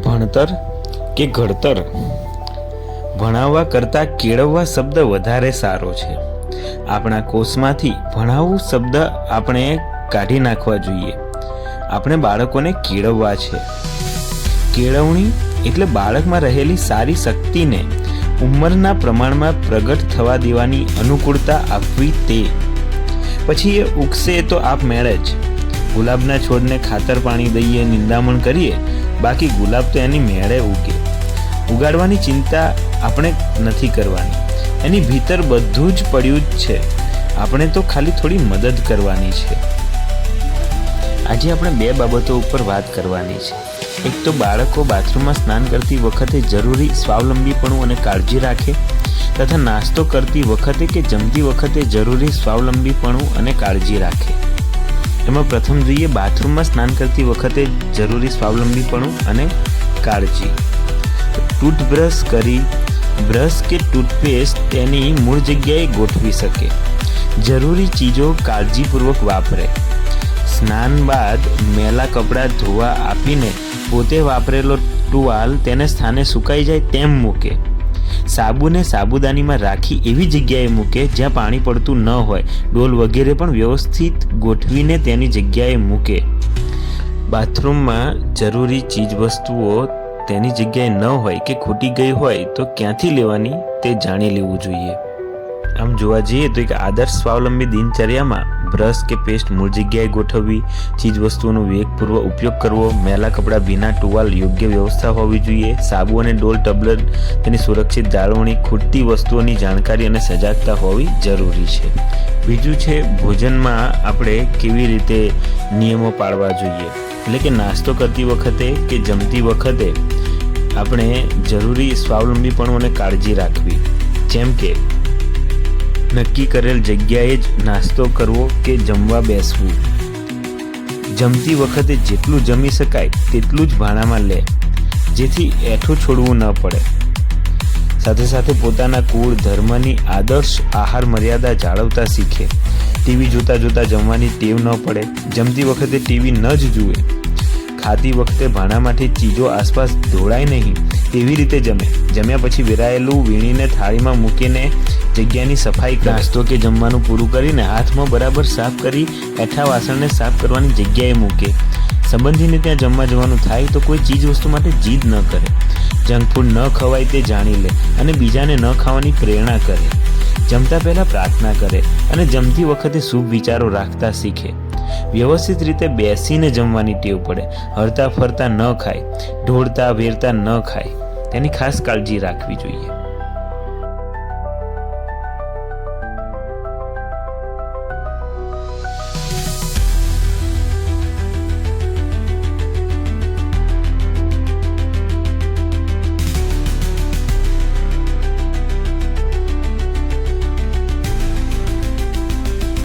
ભણતર કે ઘડતર? ભણાવવા કરતાં કેળવવા શબ્દ વધારે સારો છે. આપણા કોષમાંથી ભણાવવું શબ્દ આપણે કાઢી નાખવા જોઈએ. આપણે બાળકોને કેળવવા છે. કેળવણી એટલે બાળકમાં રહેલી સારી શક્તિને ઉંમરના પ્રમાણમાં પ્રગટ થવા દેવાની અનુકૂળતા આપવી. તે પછી એ ઉગશે તો આપમેળે જ. ગુલાબના છોડને ખાતર પાણી દઈએ, નિંદામણ કરીએ, બાકી ગુલાબ તો એની મેળે ઉગે. ઉગાડવાની ચિંતા આપણે નથી કરવાની. એની ભીતર બધું જ પડ્યું જ છે. આપણે તો ખાલી થોડી મદદ કરવાની છે. આજે આપણે બે બાબતો ઉપર વાત કરવાની છે. એક તો બાળકો બાથરૂમમાં સ્નાન કરતી વખતે જરૂરી સ્વાવલંબીપણું અને કાળજી રાખે, તથા નાસ્તો કરતી વખતે કે જમતી વખતે જરૂરી સ્વાવલંબીપણું અને કાળજી રાખે. એમાં પ્રથમ જોઈએ બાથરૂમમાં સ્નાન કરતી વખતે જરૂરી સ્વાવલંબીપણું અને કાળજી. ટૂથબ્રશ કરી બ્રશ કે ટૂથપેસ્ટ તેની મૂળ જગ્યાએ ગોઠવી શકે. જરૂરી ચીજો કાળજીપૂર્વક વાપરે. સ્નાન બાદ મેલા કપડાં ધોવા આપીને પોતે વાપરેલો ટુવાલ તેને સ્થાને સુકાઈ જાય તેમ મૂકે. સાબુને સાબુદાનીમાં રાખી એવી જગ્યાએ મૂકે જ્યાં પાણી પડતું ન હોય. ડોલ વગેરે પણ વ્યવસ્થિત ગોઠવીને તેની જગ્યાએ મૂકે. બાથરૂમમાં જરૂરી ચીજવસ્તુઓ તેની જગ્યાએ ન હોય કે ખૂટી ગઈ હોય તો ક્યાંથી લેવાની તે જાણી લેવું જોઈએ. આમ જોવા જઈએ તો એક આદર્શ સ્વાવલંબી દિનચર્યામાં બ્રશ કે પેસ્ટ મૂળ જગ્યાએ ગોઠવવી, ચીજવસ્તુઓનો વિવેકપૂર્વક ઉપયોગ કરવો, મેલા કપડાં, ભીના ટુવાલ, યોગ્ય વ્યવસ્થા હોવી જોઈએ, સાબુ અને ડોલ ટબલર તેની સુરક્ષિત જાળવણી, ખૂટતી વસ્તુઓની જાણકારી અને સજાગતા હોવી જરૂરી છે. બીજું છે ભોજનમાં આપણે કેવી રીતે નિયમો પાળવા જોઈએ. એટલે કે નાસ્તો કરતી વખતે કે જમતી વખતે આપણે જરૂરી સ્વાવલંબીપણું અને કાળજી રાખવી. જેમ કે નક્કી કરેલ જગ્યાએ જ નાસ્તો કરવો કે જમવા બેસવું. જમતી વખતે જેટલું જમી શકાય તેટલું જ ભાણામાં લે, જેથી એઠું છોડવું ન પડે. સાથે સાથે પોતાના કુળ ધર્મની આદર્શ આહાર મર્યાદા જાળવતા શીખે. ટીવી જોતા જોતા જમવાની ટેવ ન પડે. જમતી વખતે ટીવી ન જ જુએ. ખાતી વખતે ભાણામાંથી ચીજો આસપાસ ઢોળાય નહીં તેવી રીતે જમે. જમ્યા પછી વેરાયેલું વીણીને થાળીમાં મૂકીને જગ્યાની સફાઈ કરે. નાસ્તો કે જમવાનું પૂરું કરીને હાથમાં બરાબર સાફ કરી એઠા વાસણને સાફ કરવાની જગ્યાએ મૂકે. સંબંધીને ત્યાં જમવા જવાનું થાય તો કોઈ ચીજ વસ્તુ માટે જીદ ન કરે. જંક ફૂડ ન ખવાય તે જાણી લે અને બીજાને ન ખાવાની પ્રેરણા કરે. જમતા પહેલા પ્રાર્થના કરે અને જમતી વખતે શુભ વિચારો રાખતા શીખે. વ્યવસ્થિત રીતે બેસીને જમવાની ટેવ પડે. હરતા ફરતા ન ખાય, ઢોળતા વેરતા ન ખાય. તેની ખાસ કાળજી રાખવી જોઈએ.